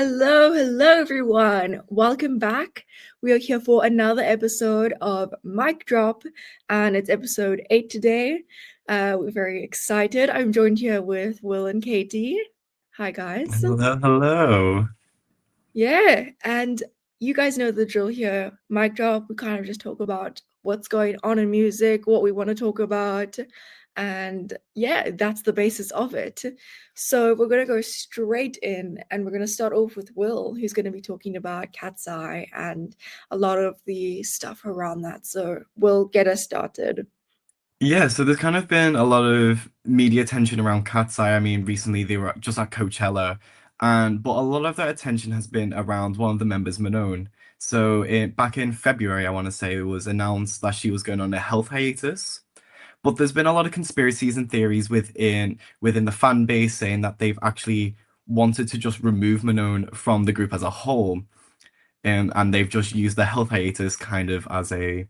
Hello everyone. Welcome back. We are here for another episode of Mic Drop, and it's episode 8 today. We're very excited. I'm joined here with Will and Katie. Hi, guys. Hello. Yeah, and you guys know the drill here. Mic Drop, we kind of just talk about what's going on in music, what we want to talk about, and yeah, that's the basis of it. So we're going to go straight in and we're going to start off with Will, who's going to be talking about Katseye and a lot of the stuff around that. So we'll get us started. Yeah, so there's kind of been a lot of media attention around Katseye. I mean, recently they were just at Coachella, and but a lot of that attention has been around one of the members, Manon. Back in February, I want to say, it was announced that she was going on a health hiatus. But there's been a lot of conspiracies and theories within the fan base saying that they've actually wanted to just remove Manon from the group as a whole. And they've just used the health hiatus kind of as a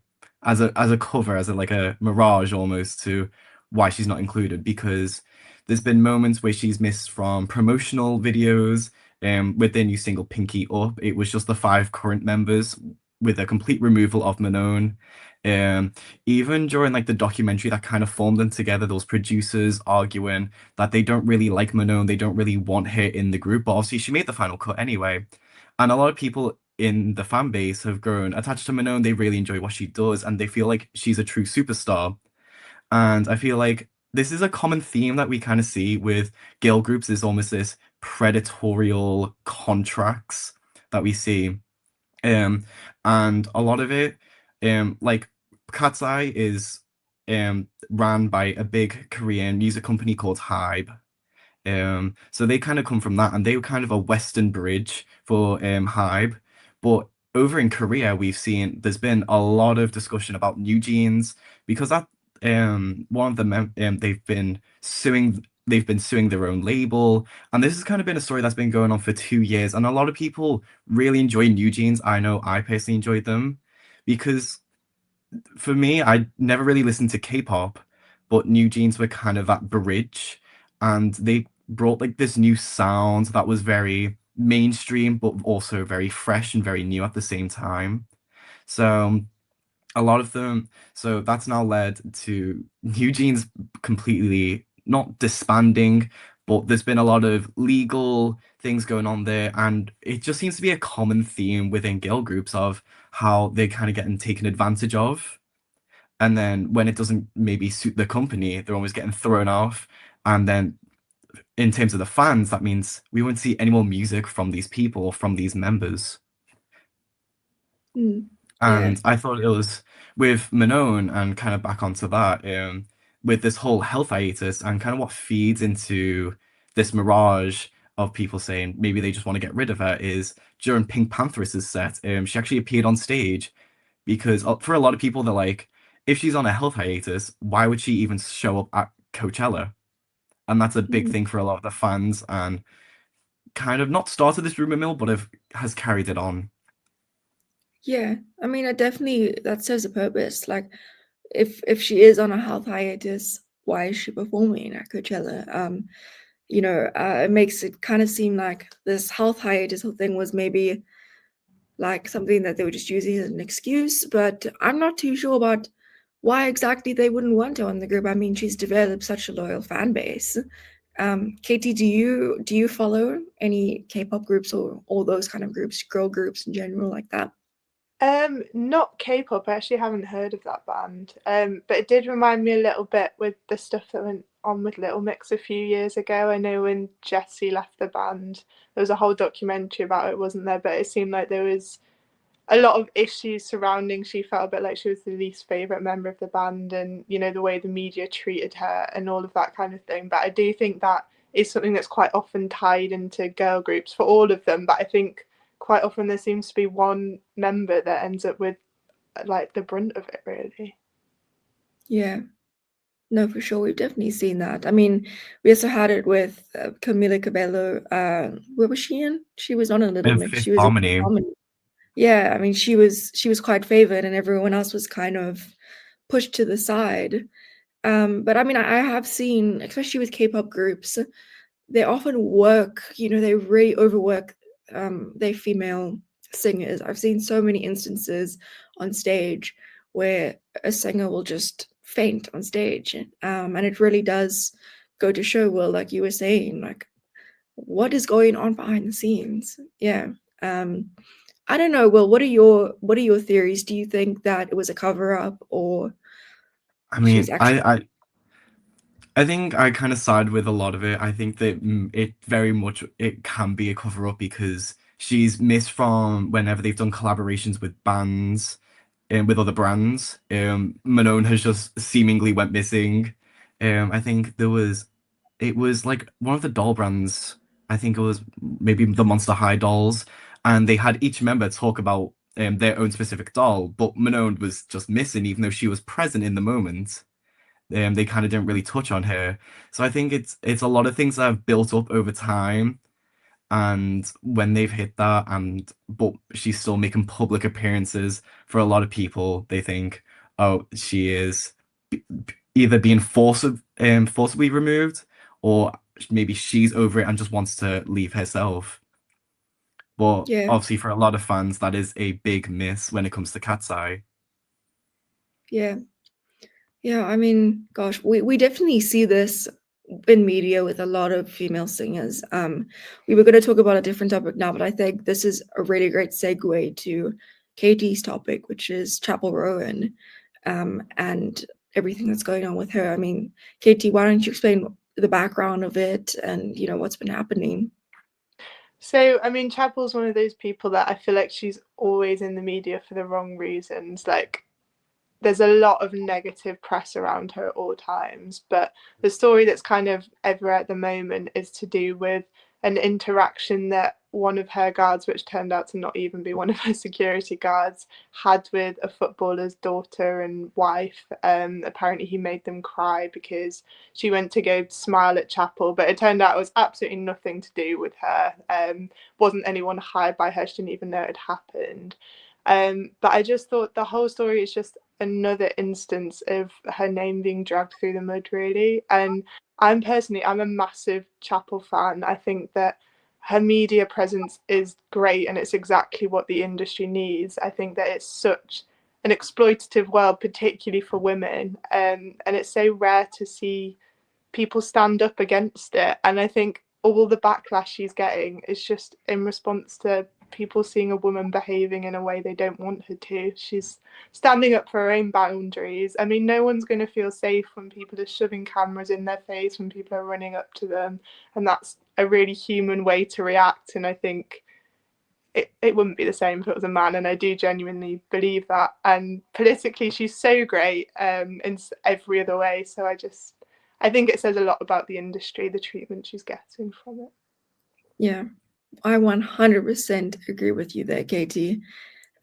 cover, as like a mirage almost to why she's not included, because there's been moments where she's missed from promotional videos. With their new single Pinky Up, it was just the five current members with a complete removal of Manon. Um, Even during like the documentary that kind of formed them together, those producers arguing that they don't really like Manon, they don't really want her in the group, but obviously she made the final cut anyway. And a lot of people in the fan base have grown attached to Manon. They really enjoy what she does, and they feel like she's a true superstar. And I feel like this is a common theme that we kind of see with girl groups, is almost this predatorial contracts that we see. Um, and a lot of it, like Katseye is ran by a big Korean music company called Hybe. So they kind of come from that, and they were kind of a Western bridge for Hybe. But over in Korea, we've seen there's been a lot of discussion about New Jeans, because that one of them they've been suing their own label, and this has kind of been a story that's been going on for 2 years, and a lot of people really enjoy New Jeans. I know I personally enjoyed them because for me, I never really listened to K-pop, but New Jeans were kind of that bridge, and they brought like this new sound that was very mainstream, but also very fresh and very new at the same time. So a lot of them, so that's now led to New Jeans completely not disbanding, but there's been a lot of legal things going on there, and it just seems to be a common theme within girl groups of how they're kind of getting taken advantage of. And then when it doesn't maybe suit the company, they're always getting thrown off. And then in terms of the fans, that means we won't see any more music from these people, from these members. Mm, yeah. And I thought it was with Manon, and kind of back onto that, with this whole health hiatus and kind of what feeds into this mirage of people saying maybe they just want to get rid of her, is during Pink Pantheress' set, she actually appeared on stage, because for a lot of people, they're like, if she's on a health hiatus, why would she even show up at Coachella? And that's a big Mm. thing for a lot of the fans, and kind of not started this rumor mill, but has carried it on. Yeah, I mean, I definitely that serves a purpose. Like, if she is on a health hiatus, why is she performing at Coachella? It makes it kind of seem like this health hiatus whole thing was maybe like something that they were just using as an excuse. But I'm not too sure about why exactly they wouldn't want her on the group. I mean, she's developed such a loyal fan base. Katie, do you follow any K-pop groups or all those kind of groups, girl groups in general like that? Not K-pop. I actually haven't heard of that band. But it did remind me a little bit with the stuff that went on with Little Mix a few years ago. I know when Jessie left the band, there was a whole documentary about it, wasn't there? But it seemed like there was a lot of issues surrounding. She felt a bit like she was the least favorite member of the band, and the way the media treated her and all of that kind of thing. But I do think that is something that's quite often tied into girl groups for all of them. But I think quite often there seems to be one member that ends up with like the brunt of it, really. Yeah. No, for sure. We've definitely seen that. I mean, we also had it with Camila Cabello. Where was she in? She was on a Little And Mix. Fifth She was in Harmony. Harmony. Yeah, I mean, she was quite favored, and everyone else was kind of pushed to the side. But I mean, I have seen, especially with K-pop groups, they often work. They really overwork they female singers. I've seen so many instances on stage where a singer will just faint on stage, and it really does go to show, Will, like you were saying, like what is going on behind the scenes. Yeah. I don't know, Will, what are your theories? Do you think that it was a cover up, or I she's mean, actually? I think I kind of side with a lot of it. I think that it very much it can be a cover up because she's missed from whenever they've done collaborations with bands and with other brands. Manon has just seemingly went missing. I think it was like one of the doll brands. I think it was maybe the Monster High dolls, and they had each member talk about their own specific doll, but Manon was just missing, even though she was present in the moment. They kind of didn't really touch on her. So I think it's a lot of things that have built up over time, and when they've hit that, and but she's still making public appearances, for a lot of people, they think, oh, she is either being forcibly removed, or maybe she's over it and just wants to leave herself. But Yeah. obviously, for a lot of fans, that is a big miss when it comes to Katseye. Yeah. Yeah, I mean, gosh, we definitely see this in media with a lot of female singers. We were going to talk about a different topic now, but I think this is a really great segue to Katie's topic, which is Chappell Roan, and everything that's going on with her. I mean, Katie, why don't you explain the background of it and what's been happening? So, I mean, Chappell's one of those people that I feel like she's always in the media for the wrong reasons. Like, there's a lot of negative press around her at all times, but the story that's kind of everywhere at the moment is to do with an interaction that one of her guards, which turned out to not even be one of her security guards, had with a footballer's daughter and wife. Apparently he made them cry because she went to go smile at Chappell, but it turned out it was absolutely nothing to do with her. Wasn't anyone hired by her, she didn't even know it had happened. But I just thought the whole story is just another instance of her name being dragged through the mud, really. And I'm a massive Chappell fan. I think that her media presence is great and it's exactly what the industry needs. I think that it's such an exploitative world, particularly for women, and it's so rare to see people stand up against it. And I think all the backlash she's getting is just in response to people seeing a woman behaving in a way they don't want her to. She's standing up for her own boundaries. I mean, no one's going to feel safe when people are shoving cameras in their face, when people are running up to them. And that's a really human way to react. And I think it wouldn't be the same if it was a man, and I do genuinely believe that. And politically, she's so great in every other way. So I think it says a lot about the industry, the treatment she's getting from it. Yeah, I 100% agree with you there, Katie.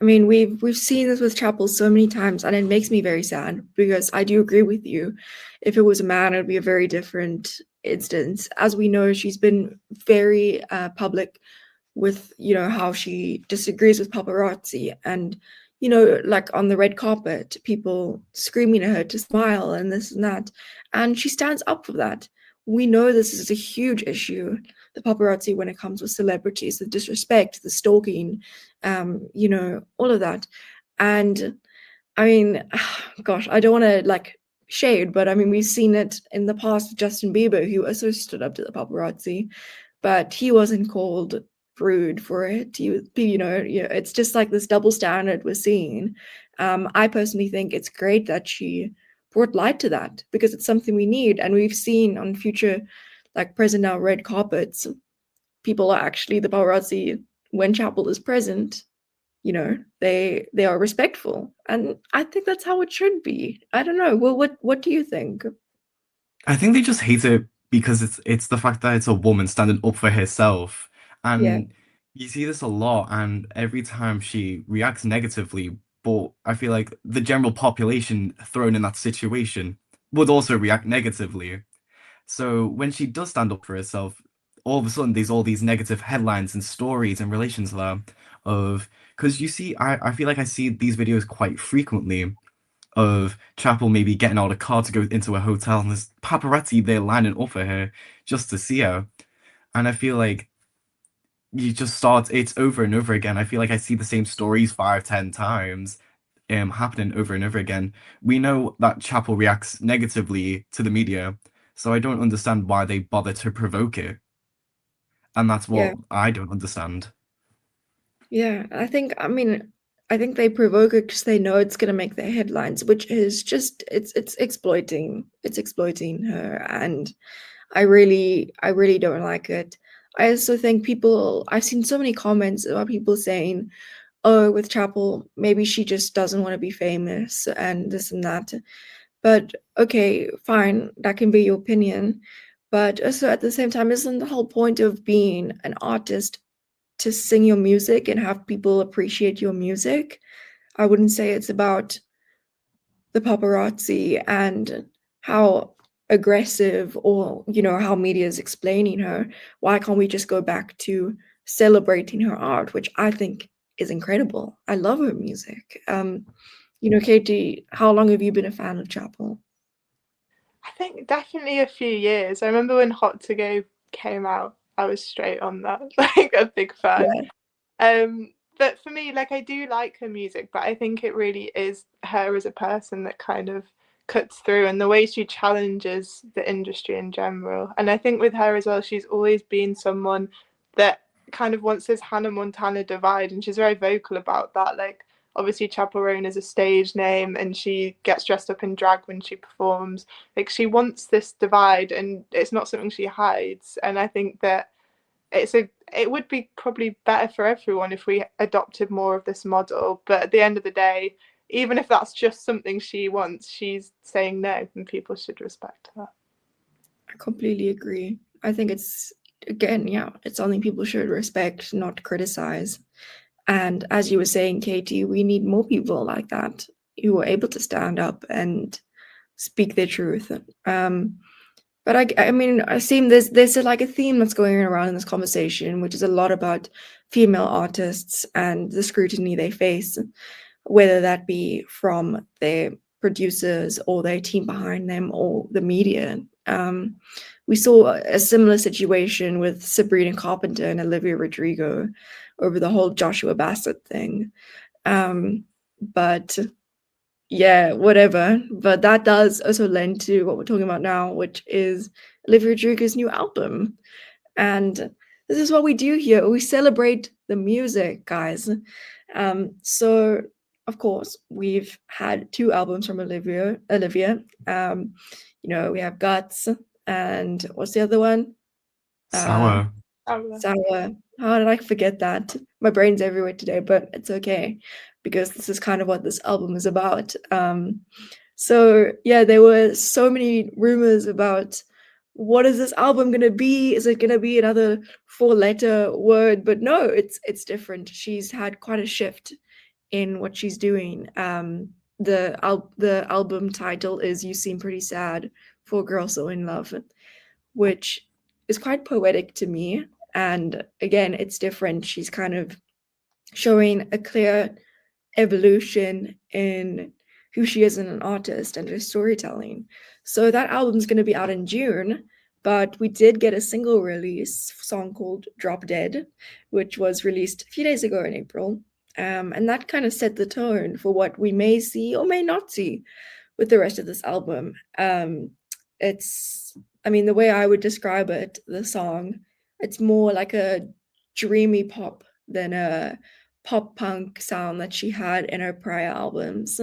I mean, we've seen this with Chappell so many times, and it makes me very sad because I do agree with you. If it was a man, it would be a very different instance. As we know, she's been very public with how she disagrees with paparazzi, and like on the red carpet, people screaming at her to smile and this and that, and she stands up for that. We know this is a huge issue, the paparazzi, when it comes with celebrities, the disrespect, the stalking, all of that. And I mean, gosh, I don't want to like shade, but I mean, we've seen it in the past with Justin Bieber, who also stood up to the paparazzi, but he wasn't called rude for it. It's just like this double standard we're seeing. I personally think it's great that she brought light to that because it's something we need, and we've seen on future, like present now red carpets, people are actually the paparazzi when Chappell is present. They are respectful, and I think that's how it should be. I don't know. Well, what do you think? I think they just hate it because it's the fact that it's a woman standing up for herself. Yeah, And you see this a lot, and every time she reacts negatively, but I feel like the general population thrown in that situation would also react negatively. So when she does stand up for herself, all of a sudden there's all these negative headlines and stories in relation to that of because you see, I feel like I see these videos quite frequently of Chappell maybe getting out of a car to go into a hotel and there's paparazzi there lining up for her just to see her. And I feel like you just start it's over and over again. I feel like I see the same stories 5, 10 times happening over and over again. We know that Chappell reacts negatively to the media, so I don't understand why they bother to provoke it. And that's Yeah. what I don't understand. Yeah, I think they provoke it because they know it's gonna make their headlines, which is just it's exploiting her, and I really don't like it. I also think I've seen so many comments about people saying, "Oh, with Chapel, maybe she just doesn't want to be famous and this and that." But okay, fine, that can be your opinion. But also at the same time, isn't the whole point of being an artist to sing your music and have people appreciate your music? I wouldn't say it's about the paparazzi and how aggressive or how media is explaining her. Why can't we just go back to celebrating her art, which I think is incredible? I love her music. Katie, how long have you been a fan of Chapel? I think definitely a few years. I remember when Hot to Go came out, I was straight on that, like a big fan. Yeah. But for me, like I do like her music, but I think it really is her as a person that kind of cuts through, and the way she challenges the industry in general. And I think with her as well, she's always been someone that kind of wants this Hannah Montana divide, and she's very vocal about that. Like obviously Chappell Roan is a stage name, and she gets dressed up in drag when she performs. Like she wants this divide, and it's not something she hides. And I think that it would be probably better for everyone if we adopted more of this model. But at the end of the day, even if that's just something she wants, she's saying no, and people should respect her. I completely agree. I think it's, again, yeah, it's something people should respect, not criticize. And as you were saying, Katie, we need more people like that who are able to stand up and speak their truth. But I mean, I seem there's like a theme that's going around in this conversation, which is a lot about female artists and the scrutiny they face, whether that be from their producers or their team behind them or the media. We saw a similar situation with Sabrina Carpenter and Olivia Rodrigo over the whole Joshua Bassett thing. But yeah, whatever. But that does also lend to what we're talking about now, which is Olivia Rodrigo's new album. And this is what we do here. We celebrate the music, guys. So of course, we've had two albums from Olivia. We have Guts and what's the other one? Sour. Sour. How did I forget that? My brain's everywhere today, but it's okay because this is kind of what this album is about. So yeah, there were so many rumors about what is this album gonna be? Is it gonna be another four-letter word? But no, it's different. She's had quite a shift in what she's doing. The album title is "You Seem Pretty Sad for a Girl So in Love," which is quite poetic to me. And again, it's different. She's kind of showing a clear evolution in who she is as an artist and her storytelling. So that album's going to be out in June, but we did get a single release song called Drop Dead, which was released a few days ago in April. And that kind of set the tone for what we may see or may not see with the rest of this album. I mean, the way I would describe it, the song, it's more like a dreamy pop than a pop punk sound that she had in her prior albums.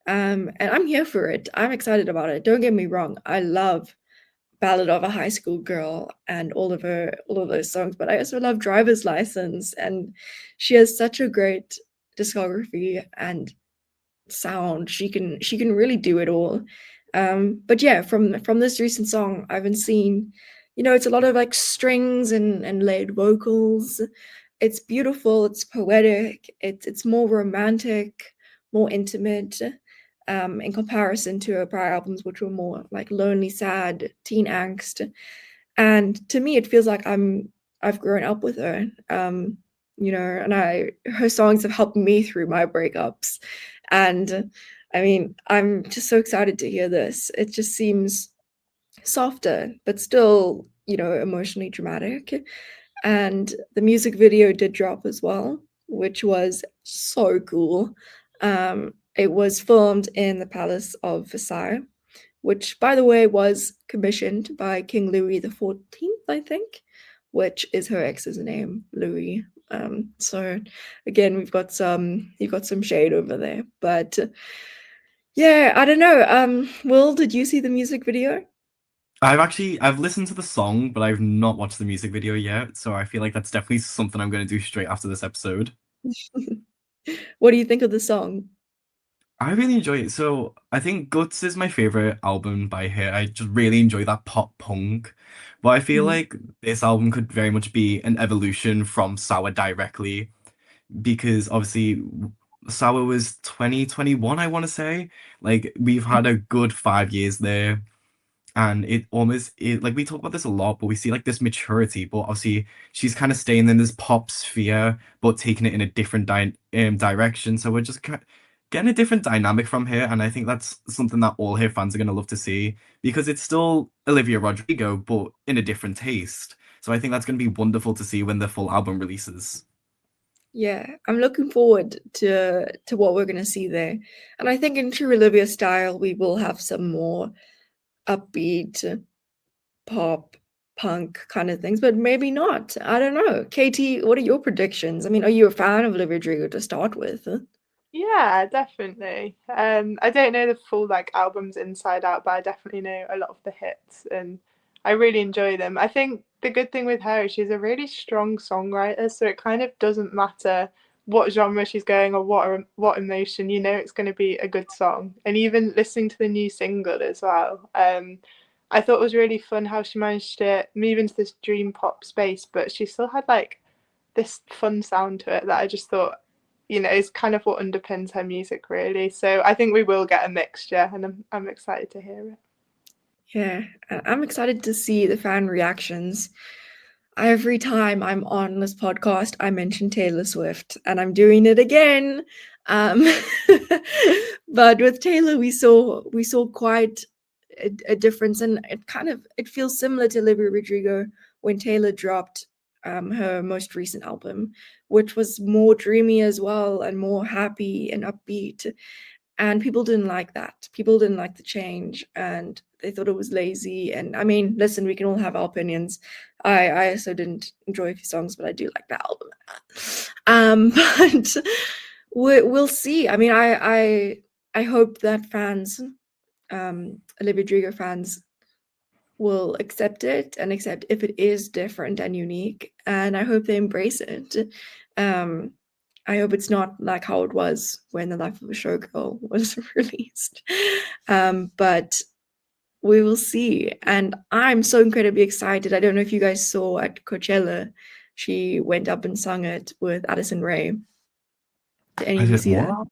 And I'm here for it. I'm excited about it. Don't get me wrong. I love Ballad of a High School Girl and all of those songs, but I also love Driver's License, and she has such a great discography and sound. She can really do it all. But yeah, from this recent song, I've been seeing, it's a lot of like strings and laid vocals. It's beautiful, it's poetic, it's more romantic, more intimate, in comparison to her prior albums, which were more like lonely, sad, teen angst. And to me, it feels like I've grown up with her. And her songs have helped me through my breakups. And I mean, I'm just so excited to hear this. It just seems softer, but still, emotionally dramatic. and the music video did drop as well, which was so cool. It was filmed in the Palace of Versailles, which, by the way, was commissioned by King Louis XIV, I think, which is her ex's name, Louis. So again, you've got some shade over there, but yeah, I don't know. Will, did you see the music video? I've listened to the song, but I've not watched the music video yet, so I feel like that's definitely something I'm going to do straight after this episode. What do you think of the song? I really enjoy it. So I think Guts is my favorite album by her. I just really enjoy that pop punk. But I feel Mm. like this album could very much be an evolution from Sour directly, because obviously Sour was 2021, I want to say. Like we've had a good 5 years there. And like we talk about this a lot, but we see like this maturity. But obviously, she's kind of staying in this pop sphere, but taking it in a different direction. So we're just getting a different dynamic from her, and I think that's something that all her fans are gonna love to see because it's still Olivia Rodrigo, but in a different taste. So I think that's gonna be wonderful to see when the full album releases. Yeah, I'm looking forward to what we're gonna see there. And I think in true Olivia style, we will have some more upbeat pop punk kind of things, but maybe not. I don't know. Katie, what are your predictions? I mean, are you a fan of Olivia Rodrigo to start with? Yeah, definitely. I don't know the full like albums inside out, but I definitely know a lot of the hits, and I really enjoy them. I think the good thing with her is she's a really strong songwriter, so it kind of doesn't matter what genre she's going or what emotion, you know, it's going to be a good song. And even listening to the new single as well, I thought it was really fun how she managed to move into this dream pop space, but she still had like this fun sound to it that I just thought, you know, is kind of what underpins her music really. So I think we will get a mixture, and I'm excited to hear it. Yeah, I'm excited to see the fan reactions. Every time I'm on this podcast, I mention Taylor Swift, and I'm doing it again. Um, but with Taylor, we saw quite a difference, and it feels similar to Olivia Rodrigo when Taylor dropped her most recent album, which was more dreamy as well and more happy and upbeat. And people didn't like that. People didn't like the change, and they thought it was lazy. And I mean, listen, we can all have our opinions. I also didn't enjoy a few songs, but I do like the album. But we'll see. I mean, I hope that fans, Olivia Rodrigo fans, will accept it and accept if it is different and unique. And I hope they embrace it. Um, I hope it's not like how it was when The Life of a Showgirl was released. But we will see. And I'm so incredibly excited. I don't know if you guys saw at Coachella, she went up and sung it with Addison Rae. Did any I of you did see that? what?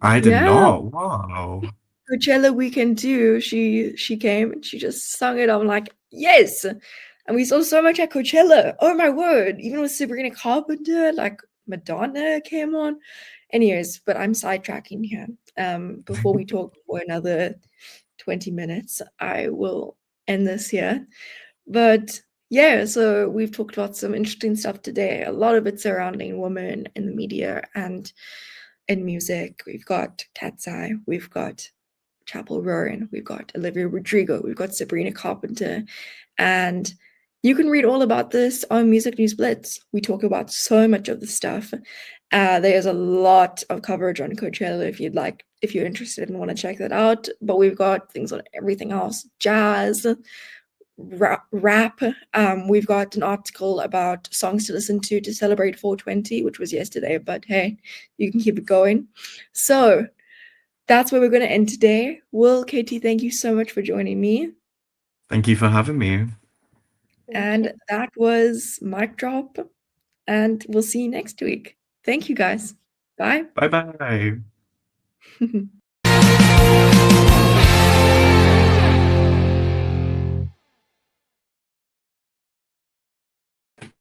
I did Yeah, not. Wow. Coachella Weekend 2, she came and she just sung it. I'm like, yes. And we saw so much at Coachella. Oh my word. Even with Sabrina Carpenter, like Madonna came on. Anyways, but I'm sidetracking here. Before we talk for another 20 minutes, I will end this here. But yeah, so we've talked about some interesting stuff today. A lot of it surrounding women in the media and in music. We've got Katseye, we've got Chappell Roan, we've got Olivia Rodrigo, we've got Sabrina Carpenter, and you can read all about this on Music News Blitz. We talk about so much of the stuff. There's a lot of coverage on Coachella if you're interested and want to check that out. But we've got things on everything else: jazz, rap. We've got an article about songs to listen to celebrate 420, which was yesterday. But hey, you can keep it going. So that's where we're going to end today. Will, Katie, thank you so much for joining me. Thank you for having me. Thank you. And that was Mic Drop. And we'll see you next week. Thank you, guys. Bye. Bye bye.